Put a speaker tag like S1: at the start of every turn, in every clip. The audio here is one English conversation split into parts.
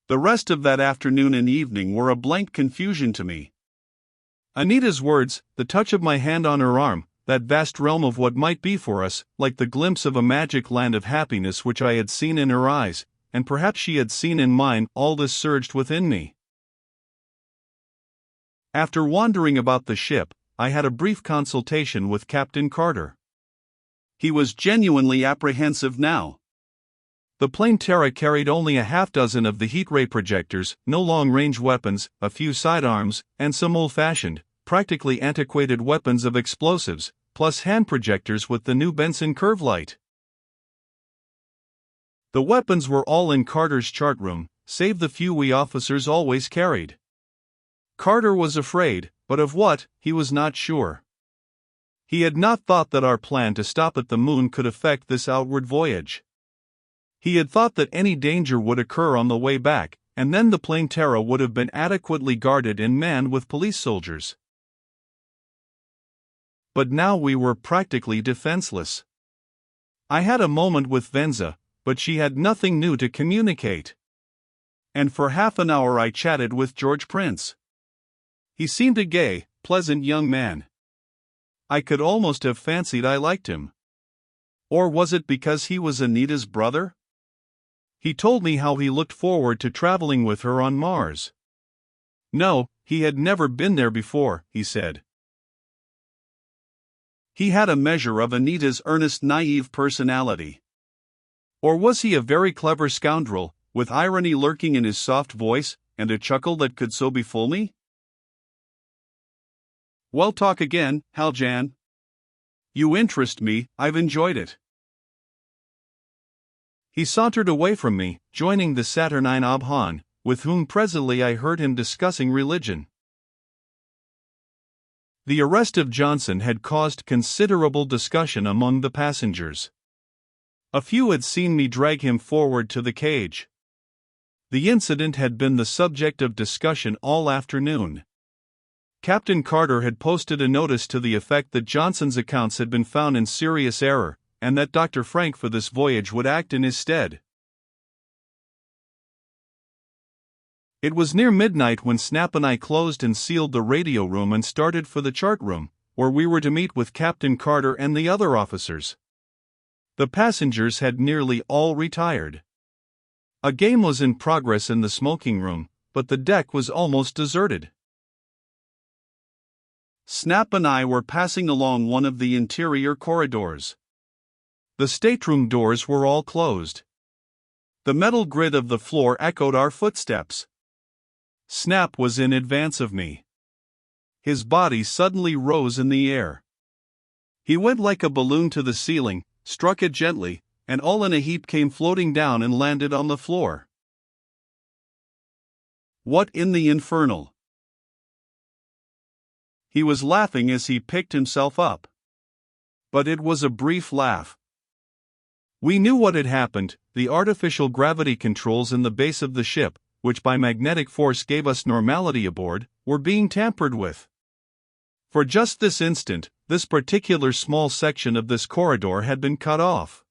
S1: The rest of that afternoon and evening were a blank confusion to me. Anita's words, the touch of my hand on her arm, that vast realm of what might be for us, like the glimpse of a magic land of happiness which I had seen in her eyes, and perhaps she had seen in mine, all this surged within me. After wandering about the ship, I had a brief consultation with Captain Carter. He was genuinely apprehensive now. The plane Terra carried only a half-dozen of the heat ray projectors, no long-range weapons, a few sidearms, and some old-fashioned, practically antiquated weapons of explosives, plus hand projectors with the new Benson curve light. The weapons were all in Carter's chart room, save the few we officers always carried. Carter was afraid, but of what, he was not sure. He had not thought that our plan to stop at the moon could affect this outward voyage. He had thought that any danger would occur on the way back, and then the plane Terra would have been adequately guarded and manned with police soldiers. But now we were practically defenseless. I had a moment with Venza, but she had nothing new to communicate. And for half an hour I chatted with George Prince. He seemed a gay, pleasant young man. I could almost have fancied I liked him. Or was it because he was Anita's brother? He told me how he looked forward to traveling with her on Mars. No, he had never been there before, he said. He had a measure of Anita's earnest, naive personality. Or was he a very clever scoundrel, with irony lurking in his soft voice, and a chuckle that could so befool me? Well, talk again, Haljan. You interest me, I've enjoyed it. He sauntered away from me, joining the saturnine Abhan, with whom presently I heard him discussing religion. The arrest of Johnson had caused considerable discussion among the passengers. A few had seen me drag him forward to the cage. The incident had been the subject of discussion all afternoon. Captain Carter had posted a notice to the effect that Johnson's accounts had been found in serious error, and that Dr. Frank for this voyage would act in his stead. It was near midnight when Snap and I closed and sealed the radio room and started for the chart room, where we were to meet with Captain Carter and the other officers. The passengers had nearly all retired. A game was in progress in the smoking room, but the deck was almost deserted. Snap and I were passing along one of the interior corridors. The stateroom doors were all closed. The metal grid of the floor echoed our footsteps. Snap was in advance of me. His body suddenly rose in the air. He went like a balloon to the ceiling, struck it gently, and all in a heap came floating down and landed on the floor. What in the infernal? He was laughing as he picked himself up. But it was a brief laugh. We knew what had happened. The artificial gravity controls in the base of the ship, which by magnetic force gave us normality aboard, were being tampered with. For just this instant, this particular small section of this corridor had been cut off.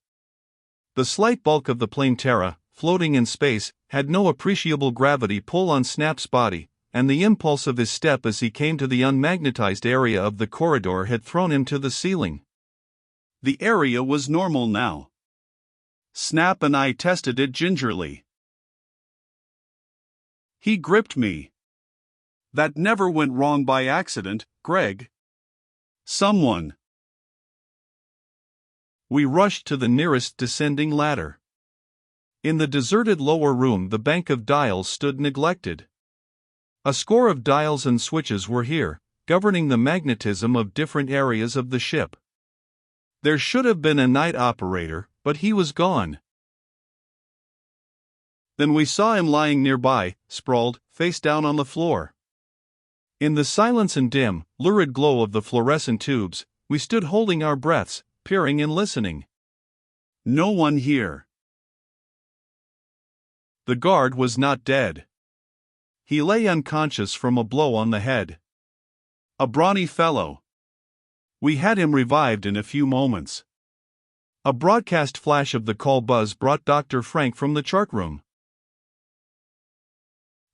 S1: The slight bulk of the plane Terra, floating in space, had no appreciable gravity pull on Snap's body, and the impulse of his step as he came to the unmagnetized area of the corridor had thrown him to the ceiling. The area was normal now. Snap and I tested it gingerly. He gripped me. That never went wrong by accident, Greg. Someone. We rushed to the nearest descending ladder. In the deserted lower room the bank of dials stood neglected. A score of dials and switches were here, governing the magnetism of different areas of the ship. There should have been a night operator, but he was gone. Then we saw him lying nearby, sprawled, face down on the floor. In the silence and dim, lurid glow of the fluorescent tubes, we stood holding our breaths, peering and listening. No one here. The guard was not dead. He lay unconscious from a blow on the head. A brawny fellow. We had him revived in a few moments. A broadcast flash of the call buzz brought Dr. Frank from the chart room.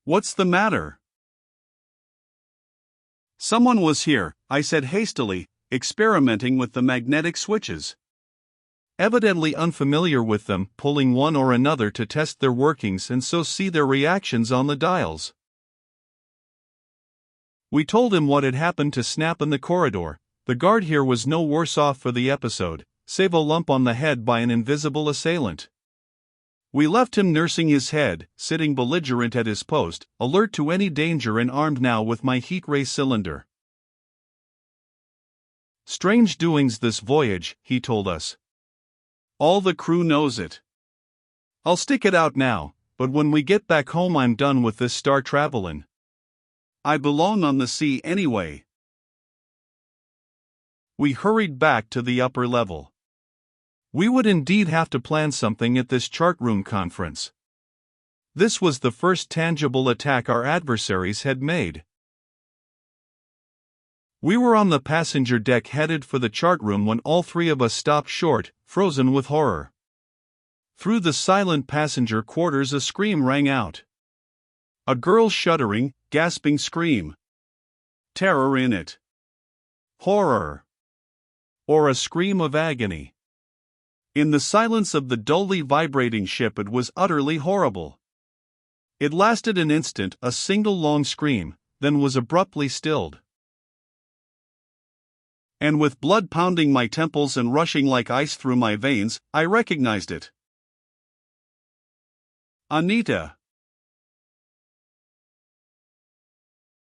S1: What's the matter? Someone was here, I said hastily, experimenting with the magnetic switches. Evidently unfamiliar with them, pulling one or another to test their workings and so see their reactions on the dials. We told him what had happened to Snap in the corridor. The guard here was no worse off for the episode, save a lump on the head by an invisible assailant. We left him nursing his head, sitting belligerent at his post, alert to any danger and armed now with my heat ray cylinder. Strange doings this voyage, he told us. All the crew knows it. I'll stick it out now, but when we get back home I'm done with this star travelin'. I belong on the sea anyway. We hurried back to the upper level. We would indeed have to plan something at this chart room conference. This was the first tangible attack our adversaries had made. We were on the passenger deck headed for the chart room when all three of us stopped short, frozen with horror. Through the silent passenger quarters a scream rang out. A girl's shuddering, gasping scream. Terror in it. Horror. Or a scream of agony. In the silence of the dully vibrating ship it was utterly horrible. It lasted an instant, a single long scream, then was abruptly stilled. And with blood pounding my temples and rushing like ice through my veins, I recognized it. Anita.